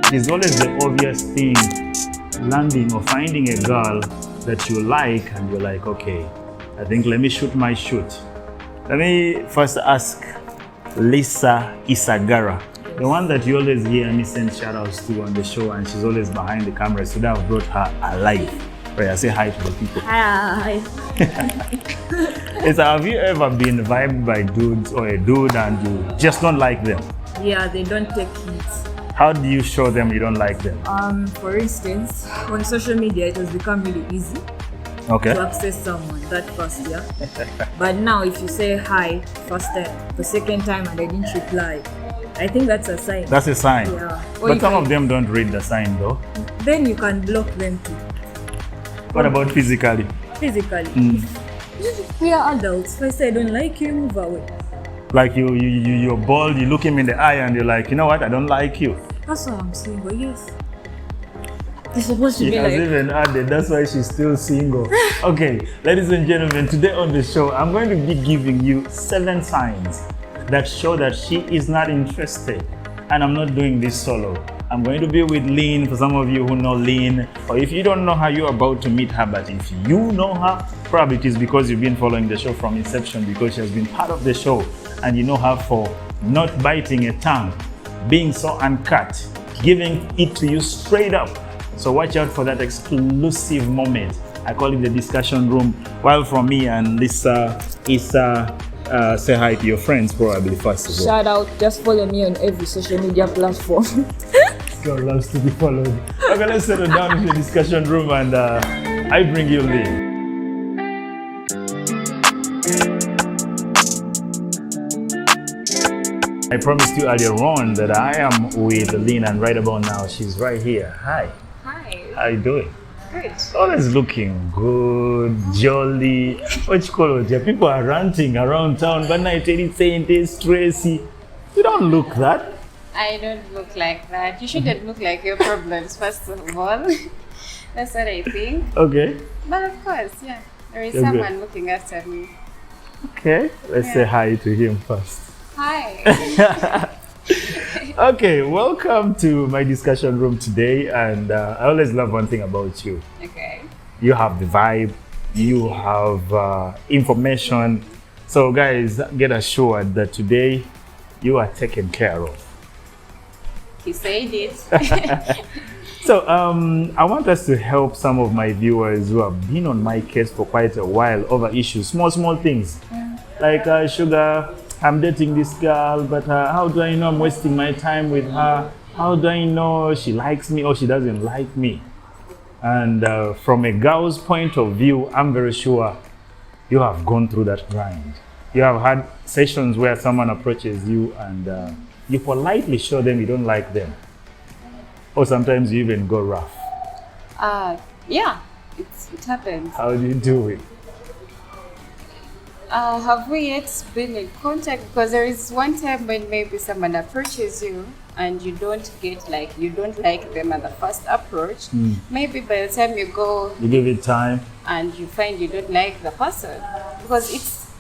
There's always the obvious thing, landing or finding a girl that you like and you're like, okay, I think let me shoot my shot. Let me first ask Lisa Isagara, the one that you always hear me send shout outs to on the show, and she's always behind the camera. So that I've brought her alive. Right, I say hi to the people. Hi. Lisa, have you ever been vibed by dudes or a dude and you just don't like them? Yeah, they don't take hits. How do you show them you don't like them? For instance, on social media, it has become really easy Okay. to access someone that fast, yeah. But now, if you say hi first time, the second time, and they didn't reply, I think that's a sign. That's a sign. Yeah. Or But if some of them don't read the sign though. Then you can block them too. What about physically? Physically. If we are adults, if I say I don't like you, move away. Like you're bold, you look him in the eye and you're like, you know what, I don't like you. That's why I'm single, yes. It's supposed to She be has like. even added, that's why she's still single. Okay, ladies and gentlemen, today on the show, I'm going to be giving you 7 signs that show that she is not interested. And I'm not doing this solo. I'm going to be with Lynn, for some of you who know Lynn, or if you don't know her, you're about to meet her, but if you know her, probably it is because you've been following the show from inception, because she has been part of the show, and you know her for not biting a tongue, being so uncut, giving it to you straight up. So watch out for that exclusive moment. I call it the discussion room. While from me and Lisa, Isa, say hi to your friends probably first of all. Shout out, just follow me on every social media platform. God loves to be followed. Okay, let's settle down in the discussion room and I bring you Lynn. I promised you earlier on that I am with Lynn, and right about now she's right here. Hi. Hi. How you doing? Good. Always looking good, jolly. What you call it? Yeah, people are ranting around town, but now it's saying it's Tracy. You don't look that. I don't look like that. You shouldn't look like your problems, first of all. That's what I think. Okay. But of course, yeah, there is Okay. someone looking after me. Okay. Let's say hi to him first. Hi. Okay, welcome to my discussion room today, and I always love one thing about you. Okay. You have the vibe, you have information. So guys, get assured that today you are taken care of. He said it. So I want us to help some of my viewers who have been on my case for quite a while over issues, small things. Like sugar, I'm dating this girl, but how do I know I'm wasting my time with her? How do I know she likes me or she doesn't like me? And from a girl's point of view, I'm very sure you have gone through that grind. You have had sessions where someone approaches you and you politely show them you don't like them. Or sometimes you even go rough. Yeah, it happens. How do you do it? Have we yet been in contact? Because there is one time when maybe someone approaches you and you don't like them at the first approach. Maybe by the time you go You give it time. and you find you don't like the person, because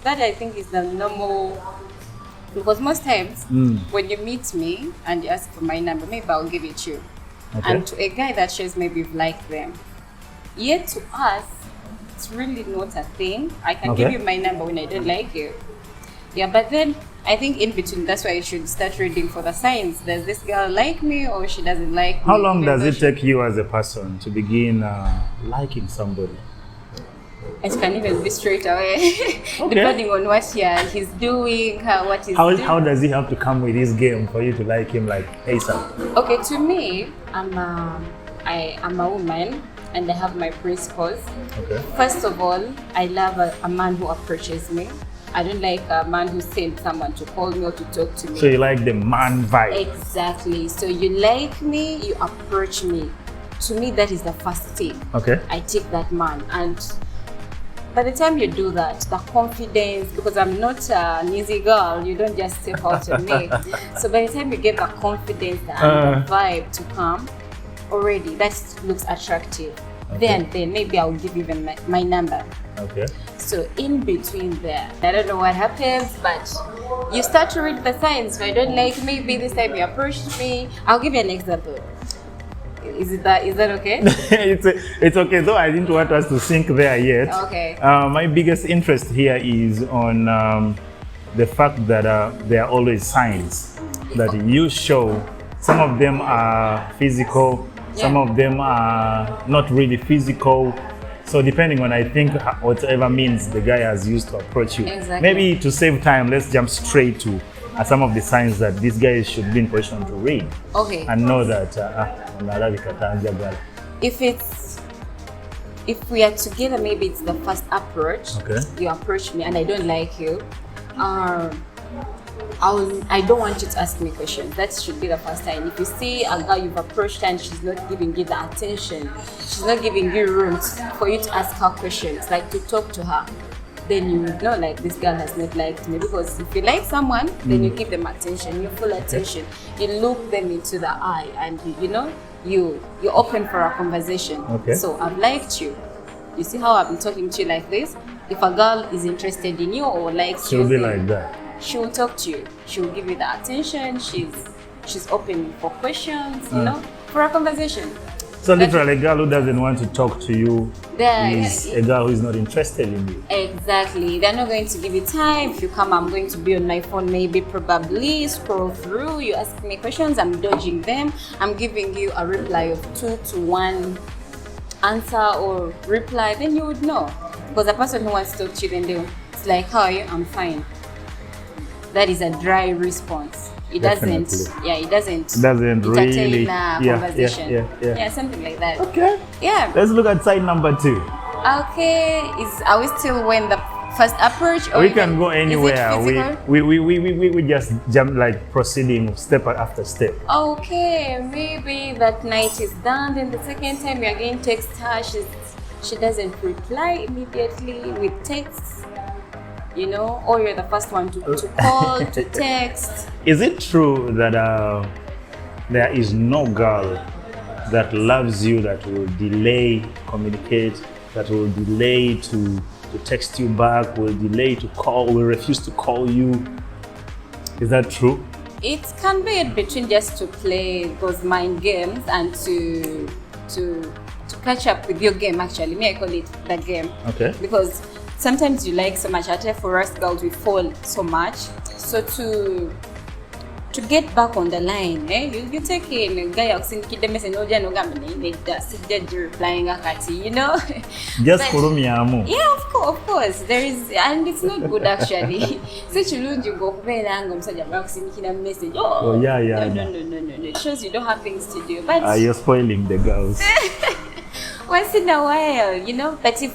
that I think is the normal. Because most times when you meet me and you ask for my number, maybe I'll give it you. Okay. And to a guy that shows maybe you've liked them. Yet to us, it's really not a thing. I can give Okay. you my number when I don't like you. Yeah, but then I think in between, that's why you should start reading for the signs. Does this girl like me or she doesn't like me? How long does Even it though take you as a person to begin liking somebody? It can even be straight away, depending on what he's doing, what he's doing. How does he have to come with his game for you to like him like ASAP? Okay, to me, I'm a woman and I have my principles. Okay. First of all, I love a man who approaches me. I don't like a man who sends someone to call me or to talk to me. So you like the man vibe? Exactly. So you like me, you approach me. To me, that is the first thing. Okay. I take that man, and by the time you do that, the confidence, because I'm not an easy girl, you don't just step out on me. So by the time you get the confidence and the vibe to come, already that looks attractive. Okay. Then maybe I'll give you even my number. Okay. So in between there, I don't know what happens, but you start to read the signs. If I don't like, maybe this time you approached me. I'll give you an example. Is that okay? It's okay, though I didn't want us to sink there yet. Okay. My biggest interest here is on the fact that there are always signs that you show. Some of them are physical, some of them are not really physical. So depending on, I think, whatever means the guy has used to approach you. Exactly. Maybe to save time, let's jump straight to some of the signs that these guys should be in position to read. Okay. And know that If we are together, maybe it's the first approach. Okay. You approach me and I don't like you. I don't want you to ask me questions. That should be the first sign. If you see a girl you've approached and she's not giving you the attention, she's not giving you room for you to ask her questions, like to talk to her, then you would know like this girl has not liked me. Because if you like someone, then you give them attention, you full attention, you look them into the eye, and you're open for a conversation. Okay. So I've liked you. You see how I've been talking to you like this? If a girl is interested in you or likes you, she'll be like that. She will talk to you. She will give you the attention. She's open for questions, for a conversation. So literally, a girl who doesn't want to talk to you is a girl who is not interested in you. Exactly. They're not going to give you time. If you come, I'm going to be on my phone, maybe probably scroll through. You ask me questions, I'm dodging them. I'm giving you a reply of 2 to 1 answer or reply. Then you would know. Because the person who wants to talk to you, then it's like, how are you? I'm fine. That is a dry response. It doesn't really conversation. Yeah, something like that. Okay. Yeah. Let's look at side number 2. Okay. Are we still when the first approach? Or we can go anywhere. Is it We just jump, like proceeding step after step. Okay, maybe that night is done. Then the second time you again text her, she doesn't reply immediately with texts. Or you're the first one to call, to text. Is it true that there is no girl that loves you that will delay communicate, that will delay to text you back, will delay to call, will refuse to call you? Is that true? It can be in between, just to play those mind games and to catch up with your game. Actually, I call it the game. Okay. Because sometimes you like so much. For us girls, we fall so much. So to get back on the line, you take in a guy replying, just kurumiamu. Yeah, of course. There is, and it's not good actually. Such a you go message. Oh yeah. No. It shows you don't have things to do. But you're spoiling the girls. Once in a while, But if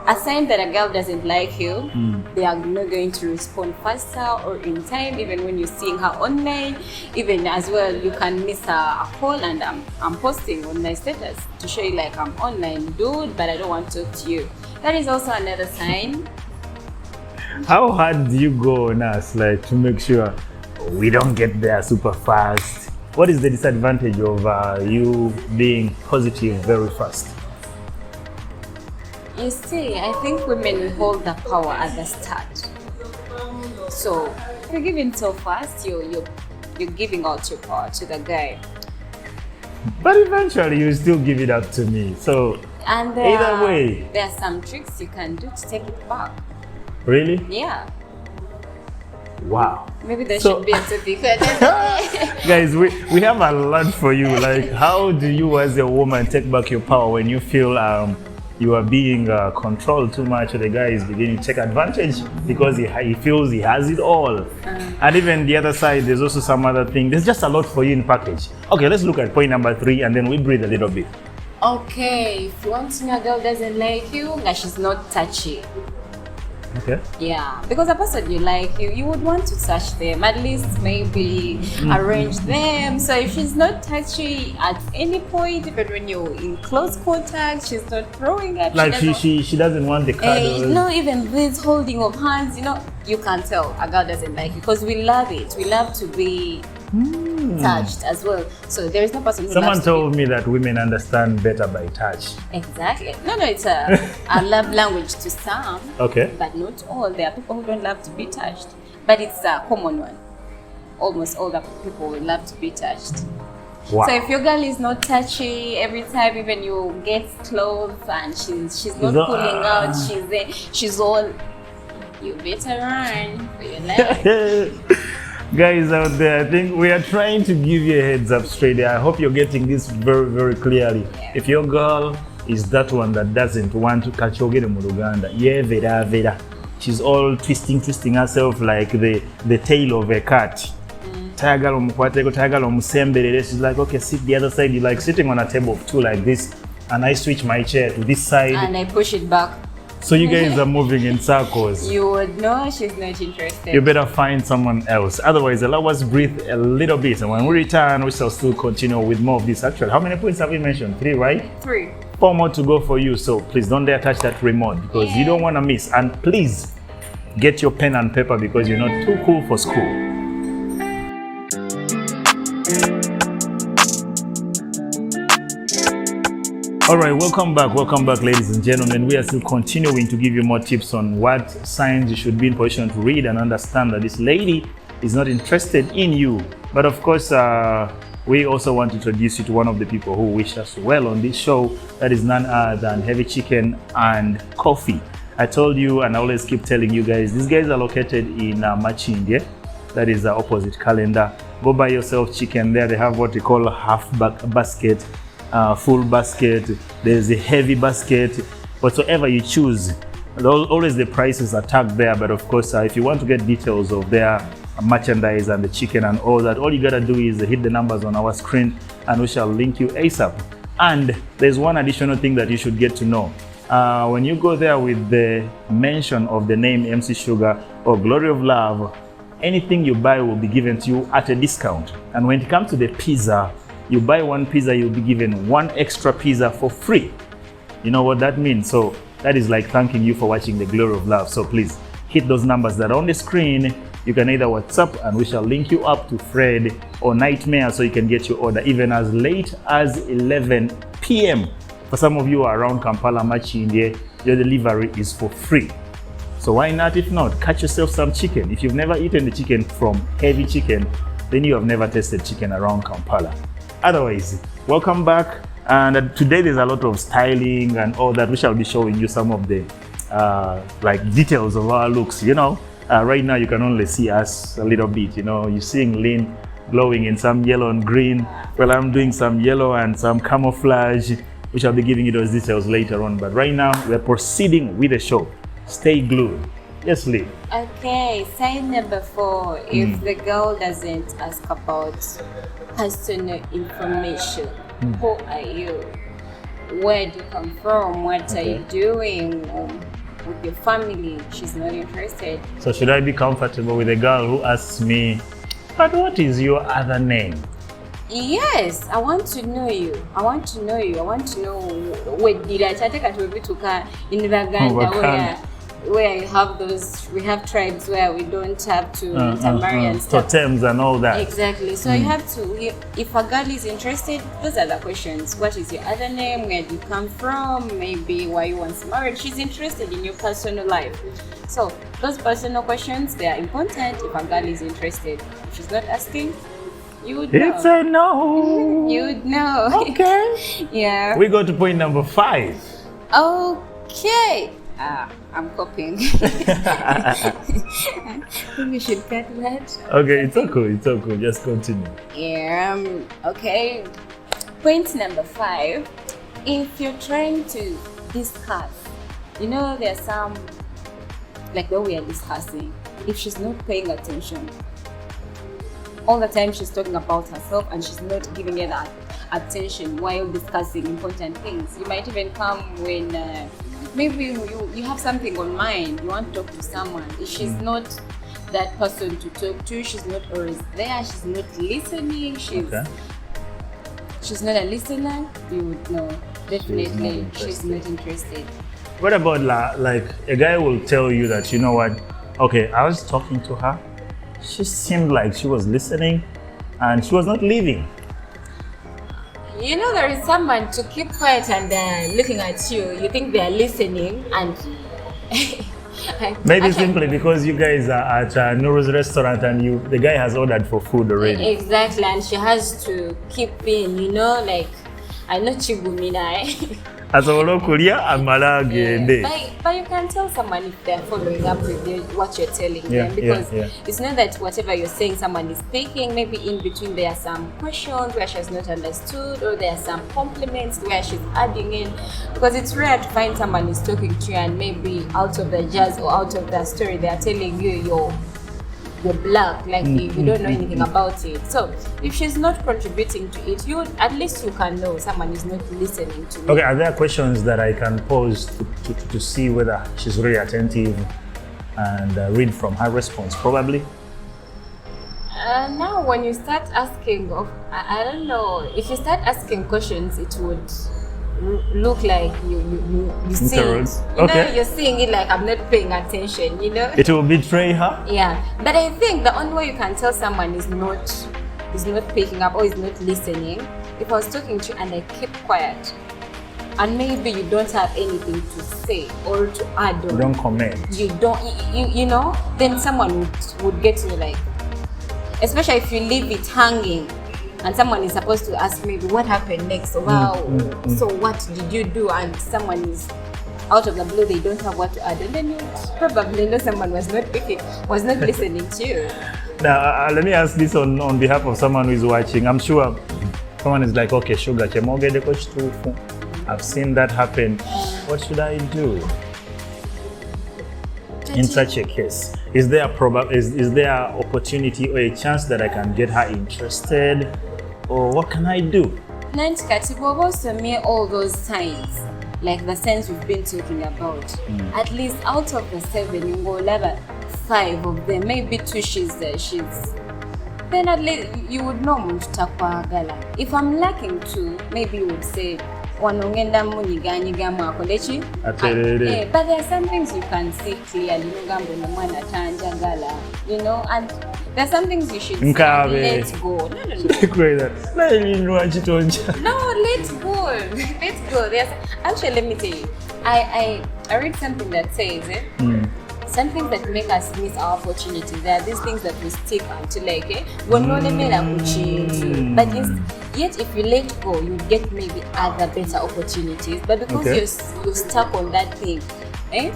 a sign that a girl doesn't like you, they are not going to respond faster or in time, even when you're seeing her online. Even as well, you can miss a call, and I'm posting on my status to show you like I'm online, dude, but I don't want to talk to you. That is also another sign. How hard do you go on us, like, to make sure we don't get there super fast? What is the disadvantage of you being positive very fast? You see, I think women hold the power at the start. So if you're giving so fast, you're giving out your power to the guy. But eventually, you still give it up to me. So either way, there are some tricks you can do to take it back. Really? Yeah. Wow. Maybe there should be a topic. Guys, we have a lot for you. Like, how do you as a woman take back your power when you feel you are being controlled too much, or the guy is beginning to take advantage because he feels he has it all? And even the other side, there's also some other thing. There's just a lot for you in package. Okay, let's look at point number 3 and then we breathe a little bit. Okay, if you want to know a girl doesn't like you, that she's not touchy. Okay. Yeah, because a person you like, you would want to touch them, at least maybe arrange them. So if she's not touchy at any point, even when you're in close contact, she's not throwing up. Like she doesn't want the cuddles. No, even this holding of hands, you can tell a girl doesn't like you, because we love it. We love to be touched as well. So there is no person who Someone told me that women understand better by touch. Exactly. No, it's a love language to some. Okay. But not all. There are people who don't love to be touched. But it's a common one. Almost all the people will love to be touched. Wow. So if your girl is not touchy every time, even you get clothes and she's not not- pulling out, she's all, you better run for your life. Guys out there, I think we are trying to give you a heads up straight there. I hope you're getting this very, very clearly. Yeah. If your girl is that one that doesn't want to catch your mu Luganda, yeah, vera. She's all twisting herself like the tail of a cat. Tayagala omukwateko, tayagala omusemberere. She's like, okay, sit the other side. You like sitting on a table of two like this, and I switch my chair to this side. And I push it back. So you guys are moving in circles. You would know she's not interested. You better find someone else. Otherwise, allow us breathe a little bit. And when we return, we shall still continue with more of this. Actually, how many points have we mentioned? 3, right? 3. 4 more to go for you. So please don't dare touch that remote because you don't want to miss. And please get your pen and paper because you're not too cool for school. All right, welcome back, ladies and gentlemen. We are still continuing to give you more tips on what signs you should be in position to read and understand that this lady is not interested in you. But of course, we also want to introduce you to one of the people who wish us well on this show. That is none other than Heavy Chicken and Coffee. I told you, and I always keep telling you guys, these guys are located in Machindye. That is the opposite calendar. Go buy yourself chicken there. They have what we call half basket. Full basket, there's a heavy basket, whatsoever you choose. Always the prices are tagged there, but of course, if you want to get details of their merchandise and the chicken and all that, all you gotta do is hit the numbers on our screen and we shall link you ASAP. And there's one additional thing that you should get to know. When you go there with the mention of the name MC Sugar or Glory of Love, anything you buy will be given to you at a discount. And when it comes to the pizza, you buy one pizza, you'll be given one extra pizza for free. You know what that means? So that is like thanking you for watching the Glory of Love. So please hit those numbers that are on the screen. You can either WhatsApp and we shall link you up to Fred or Nightmare so you can get your order even as late as 11 p.m. For some of you who are around Kampala, Machindye, your delivery is for free. So why not? If not, catch yourself some chicken. If you've never eaten the chicken from Heavy Chicken, then you have never tasted chicken around Kampala. Otherwise, welcome back. And today there's a lot of styling and all that. We shall be showing you some of the like details of our looks. You know, right now you can only see us a little bit. You know, you're seeing Lynn glowing in some yellow and green. Well, I'm doing some yellow and some camouflage. We shall be giving you those details later on. But right now we're proceeding with the show. Stay glued. Yes, Lee. Okay, sign number 4. If the girl doesn't ask about personal information, who are you? Where do you come from? What are you doing with your family? She's not interested. So should I be comfortable with a girl who asks me, but what is your other name? Yes, I want to know you. I want to know where did I take in Uganda where you have those, we have tribes where we don't have to intermarry and stuff. Totems and all that. Exactly. So you have to, if a girl is interested, those are the questions. What is your other name? Where do you come from? Maybe why you want to marry. She's interested in your personal life. So those personal questions, they are important if a girl is interested. If she's not asking, you would know. It's a no. You would know. Okay. Yeah. We go to point number 5. Okay. I'm copying. We should cut that. Okay, it's okay. Just continue. Yeah. Okay. Point number 5. If you're trying to discuss, you know, there's some, like when we are discussing, if she's not paying attention, all the time she's talking about herself and she's not giving it that attention while discussing important things. You might even come when maybe you have something on mind, you want to talk to someone. If she's not that person to talk to, she's not always there, she's not listening, she's not a listener, you would know. Definitely, she's not interested. What about like a guy will tell you that, you know what, okay, I was talking to her, she seemed like she was listening and she was not leaving. You know, there is someone to keep quiet and looking at you. You think they are listening, and Maybe I can- simply because you guys are at Nuru's restaurant and the guy has ordered for food already. Exactly, and she has to keep in, like I know Chibumina. Asobola okulya amala agende. But you can tell someone if they're following up with what you're telling Yeah, them, because yeah. it's not that whatever you're saying someone is taking. Maybe in between there are some questions where she's not understood, or there are some compliments where she's adding in, because it's rare to find someone is talking to you and maybe out of the jazz or out of the story they are telling you you're black, like you don't know anything about it. So if she's not contributing to it, at least you can know someone is not listening to me. Okay, are there questions that I can pose to see whether she's really attentive and read from her response? Probably. Now when you start asking I don't know, if you start asking questions, it would look like you see it. Okay. You're seeing it like I'm not paying attention, It will betray her. Yeah, but I think the only way you can tell someone is not picking up or is not listening, if I was talking to you and I keep quiet and maybe you don't have anything to say or to add on, Don't comment. you don't, then someone would get to like, especially if you leave it hanging and someone is supposed to ask maybe what happened next, or wow, so what did you do, and someone is out of the blue, they don't have what to add, and then you probably know someone was not listening to you. Now, let me ask this on behalf of someone who is watching. I'm sure someone is like, okay, sugar, I've seen that happen. What should I do in such a case? Is there is there opportunity or a chance that I can get her interested, or what can I do? Nanti kati bw'oba osomye all those signs, like the signs we've been talking about, at least out of the 7 ng'olaba 5 of them, maybe 2 she's then at least you would know muntu takwagala. If I'm lacking 2, maybe you would say wano ngenda munyiganyigamu akoleki. But there are some things you can see clearly, n'ogamba ono mwana tanjagala, and there are some things you should say, let go. No. No, let go. Actually, let me tell you, I read something that says some things that make us miss our opportunities. There are these things that we stick until but yet if you let go, you get maybe other better opportunities. But because you're stuck on that thing, where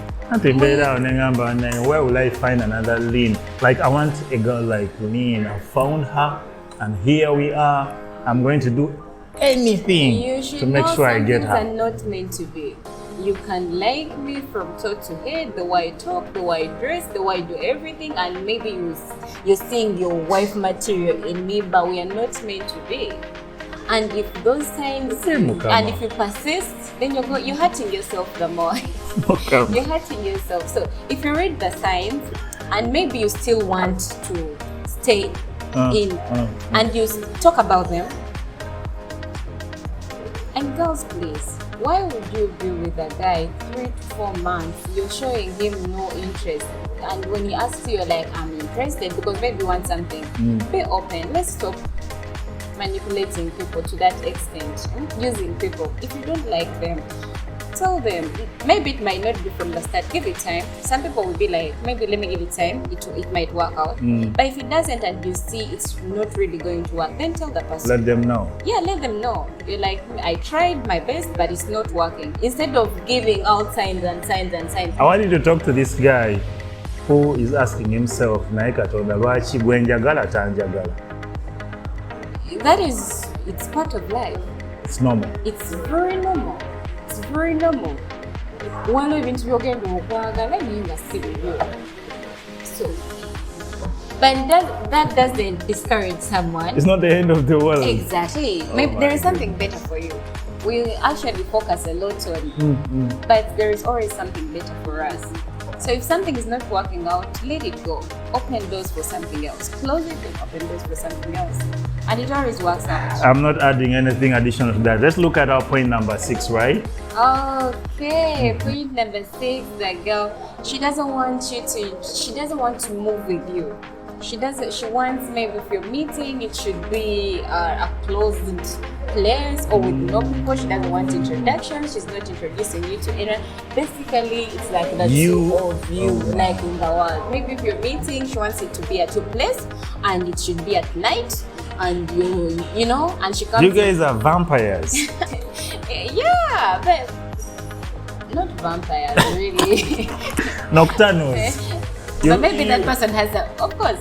will I find another Lynn? Like, I want a girl like Lynn. I found her, and here we are. I'm going to do anything to make sure I get her. Some things are not meant to be. You can like me from top to head, the way I talk, the way I dress, the way I do everything, and maybe you're seeing your wife material in me, but we are not meant to be. And if those signs, and if you persist, then you're hurting yourself the more. You're hurting yourself. So if you read the signs, and maybe you still want to stay in, and you talk about them, and girls, please, why would you be with a guy 3 to 4 months? You're showing him no interest, and when he asks you, you're like, I'm interested because maybe you want something. Be open. Let's stop manipulating people to that extent, using people. If you don't like them, tell them. Maybe it might not be from the start. Give it time. Some people will be like, maybe let me give it time. It might work out. But if it doesn't and you see it's not really going to work, then tell the person. Let them know. Yeah, let them know. You're like, I tried my best, but it's not working. Instead of giving out signs and signs and signs. I want you to talk to this guy who is asking himself, that is, it's part of life. It's normal. It's very normal. It's very normal. One even to get so, but that doesn't discourage someone. It's not the end of the world. Exactly. Maybe there is something better for you. We actually focus a lot on, but there is always something better for us. So if something is not working out, let it go. Open doors for something else. Close it and open doors for something else. And it always works out. I'm not adding anything additional to that. Let's look at our point number 6, right? Okay, point number 6, the girl, she doesn't want to move with you. She wants, maybe if you're meeting, it should be a closed place or with no people. She doesn't want introduction. She's not introducing you to anyone. Basically, it's like the two of you, like in the world. Maybe if you're meeting, she wants it to be at your place, and it should be at night. And you know, and she comes. You guys are vampires. Yeah, but not vampires, really. Nocturnals. But maybe that person has of course,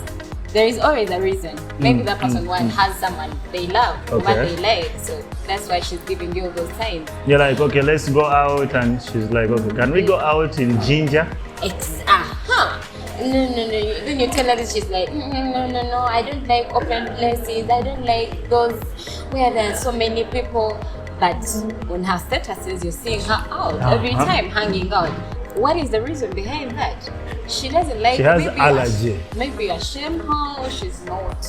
there is always a reason. Maybe that person has someone they love, what they like. So that's why she's giving you those signs. You're like, okay, let's go out. And she's like, okay, can we go out in Ginger? No. Then you tell her this, she's like, no, I don't like open places. I don't like those where there are so many people. But on her statuses, you're seeing her out every time, hanging out. What is the reason behind that? She doesn't like. She has allergy. Maybe you shame her, or she's not.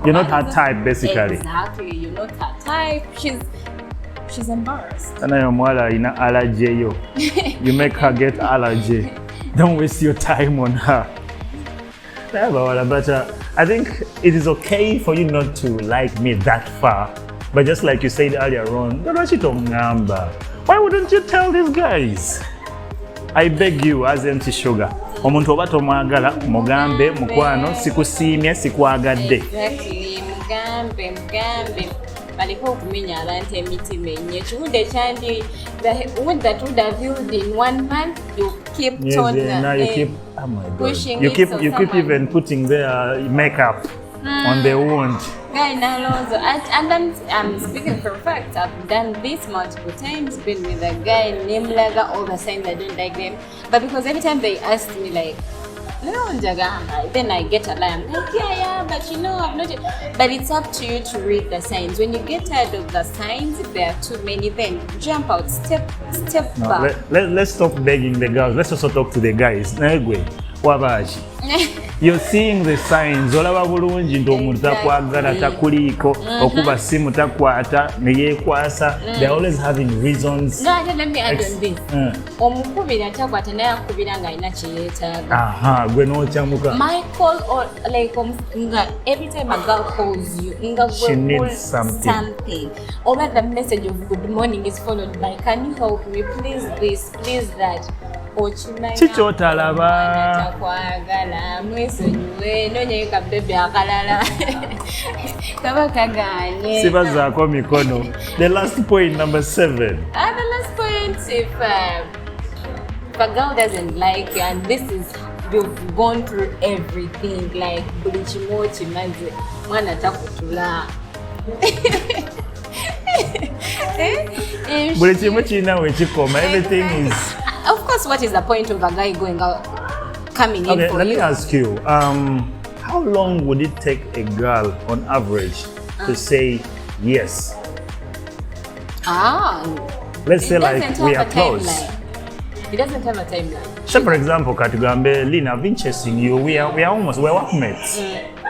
You're not her type, basically. Exactly, you're not her type. She's embarrassed. And your mother in allergy, you make her get allergy. Don't waste your time on her. But I think it is okay for you not to like me that far. But just like you said earlier on, why wouldn't you tell these guys? I beg you, as Empty Sugar. Omuntu oba tomwagala mugambe mukwano sikusiimye sikwagadde. Exactly, mugambe. Baliko okumenya abantu emitima ennyo. Ekiwundu ekyandi, the wood that would have healed in 1 month, you keep on now you keep, oh my God. pushing You it. keep keep even putting their makeup on the wound. Guy Nalozo, and I'm speaking for a fact. I've done this multiple times. Been with a guy named Laga. All the signs I don't like them, but because every time they ask me like, no, Jaga, then I get a lie. I'm like, yeah, but you know, I've not. But it's up to you to read the signs. When you get tired of the signs, if there are too many, then jump out, step back. Let's stop begging the girls. Let's also talk to the guys. Wabaji. You're seeing the signs. Olaba bulungi nti omuntu takwagala takuliiko okuba simu takwata neyeekwasa. They're always having reasons. No, let me add on this. Omukubira takwata naye akubira ng'alina kye yeetaaga. Gwe n'okyamuka. My call or like every time a girl calls you, she needs something. Or the message of good morning is followed by, can you help me? Please this, please that. Kichotalaba takwagala mwesonyiwe nonyeeka bebe akalala kaba kaganye sibazaako mikono. The last point, number 7. The last point, if a girl doesn't like you, and this is, you've gone through everything, like buli kimu kimaze mwana takutula buli kimu kirina wekikoma. Everything is. Of course, what is the point of a guy going out, coming in for you? Okay, let me ask you, how long would it take a girl on average to say yes? Let's say like we are close. He doesn't have a timeline. So for example, Katugambe, Lina, I've been chasing you. We're workmates.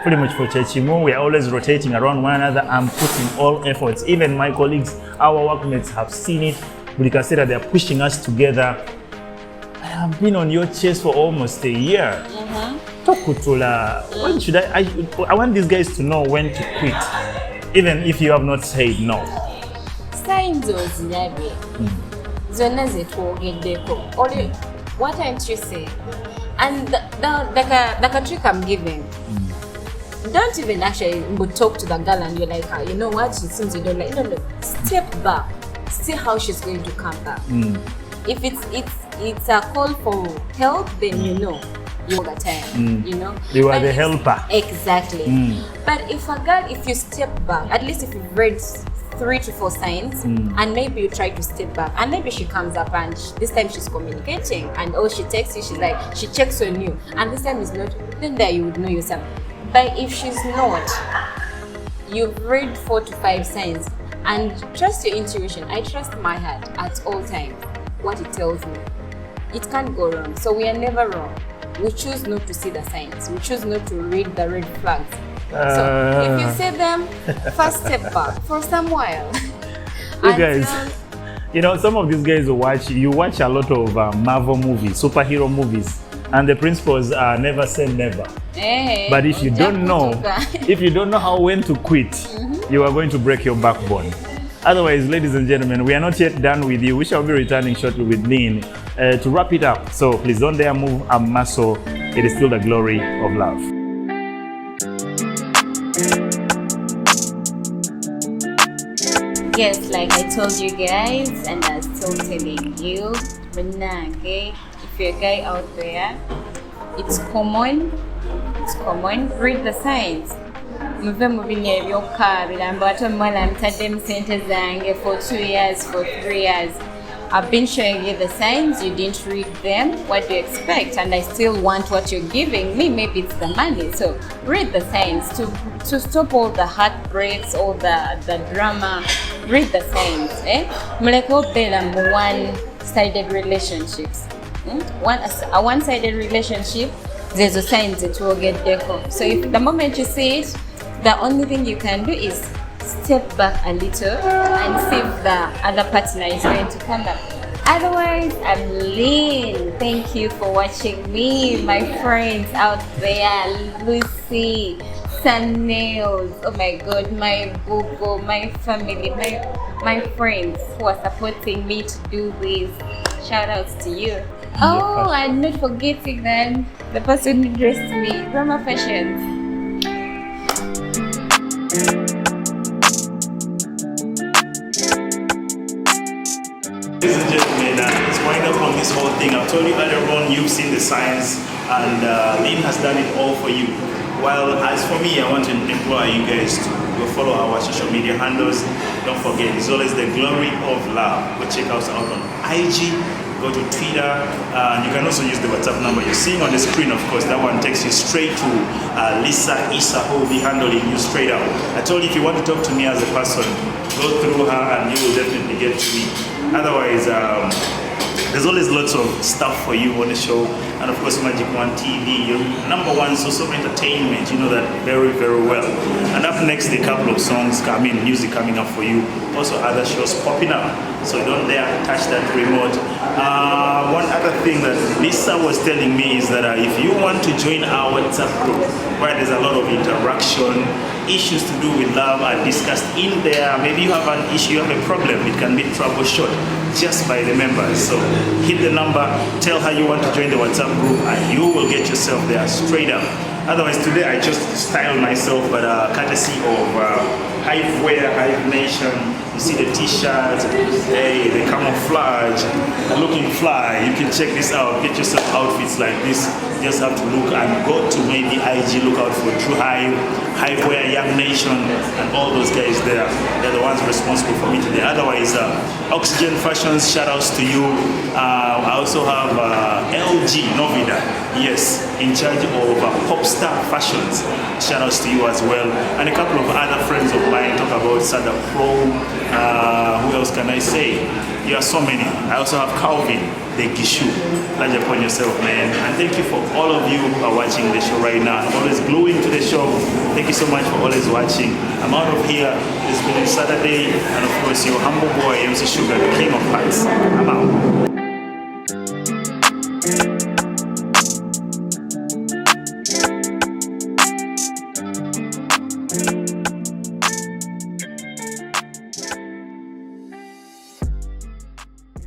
Pretty much for Chechimo, we are always rotating around one another. I'm putting all efforts. Even my colleagues, our workmates have seen it. We can say that they're pushing us together. I have been on your chest for almost a year. Tokutula, when should I want these guys to know when to quit, even if you have not said no. Signs ozirabe. Zonna zetwogeddeko. What aren't you saying? And the trick I'm giving. Don't even actually talk to the girl and you're like, you know what, she seems you don't like. No. Step back. See how she's going to come back. If it's a call for help, then you know you're the time. You know you are the helper. Exactly. But if you step back, at least if you've read 3 to 4 signs, and maybe you try to step back, and maybe she comes up and this time she's communicating, and she texts you, she's like, she checks on you, and this time is not. Then there you would know yourself. But if she's not, you've read 4 to 5 signs. And trust your intuition. I trust my heart at all times, what it tells me. It can't go wrong. So we are never wrong. We choose not to see the signs. We choose not to read the red flags. So if you see them, first step back for some while. You guys, you know, some of these guys you watch a lot of Marvel movies, superhero movies, and the principles are never say never. But if you don't know, when to quit, you are going to break your backbone. Otherwise, ladies and gentlemen, we are not yet done with you. We shall be returning shortly with Lynn to wrap it up. So please don't dare move a muscle. It is still the glory of love. Yes, like I told you guys, and I'm still telling you, okay, if you're a guy out there, it's common, read the signs. Muve mubinye ebyoka biramba ate omuwala mutaddemu sente zange for 2 years, for 3 years. I've been showing you the signs, you didn't read them, what do you expect? And I still want what you're giving me, maybe it's the money. So read the signs to stop all the heartbreaks, all the drama. Read the signs. Muleke obeera mu one-sided relationships. A one-sided relationship, there's a sign zetwogeddeko. So if the moment you see it, the only thing you can do is step back a little and see if the other partner is going to come up. Otherwise, I'm Lynn. Thank you for watching me, my friends out there, Lucy, Sun Nails, oh my god, my boo-boo, my family, my friends who are supporting me to do this. Shout outs to you. Oh, and not forgetting then the person who dressed me, Rama Fashions. Ladies and gentlemen, let's wind up on this whole thing. I've told you earlier on, you've seen the signs, and Lynn has done it all for you. Well, as for me, I want to implore you guys to go follow our social media handles. Don't forget, it's always the glory of love. Go check us out on IG, go to Twitter, and you can also use the WhatsApp number you're seeing on the screen, of course. That one takes you straight to Lisa Issa, who will be handling you straight out. I told you, if you want to talk to me as a person, go through her and you will definitely get to me. Otherwise, there's always lots of stuff for you on the show, and of course Magic One TV, your #1 source of entertainment. You know that very, very well. And up next, a couple of songs music coming up for you. Also other shows popping up, so don't dare touch that remote. One other thing that Lisa was telling me is that if you want to join our WhatsApp group, where there's a lot of interaction, issues to do with love are discussed in there. Maybe you have an issue, you have a problem, it can be troubleshot just by the members. So hit the number, tell her you want to join the WhatsApp group, and you will get yourself there straight up. Otherwise, today I just styled myself, but courtesy of Hive Wear, Hive Nation. You see the t-shirts, hey, the camouflage, looking fly. You can check this out, get yourself outfits like this. You just have to look and go to maybe IG, look out for True Hive, Hive Wear, Young Nation, and all those guys there. They're the ones responsible for me today. Otherwise, Oxygen Fashions, shout outs to you. I also have LG Novida, yes, in charge of Popstar Fashions. Shout outs to you as well. And a couple of other friends of mine talk about Sada Pro. Who else can I say? There are so many. I also have Calvin, the Gishu. Large upon yourself, man. And thank you for all of you who are watching the show right now. Always gluing to the show. Thank you so much for always watching. I'm out of here. It's been Saturday. And of course, your humble boy, MC Sugar, the king of hearts. I'm out.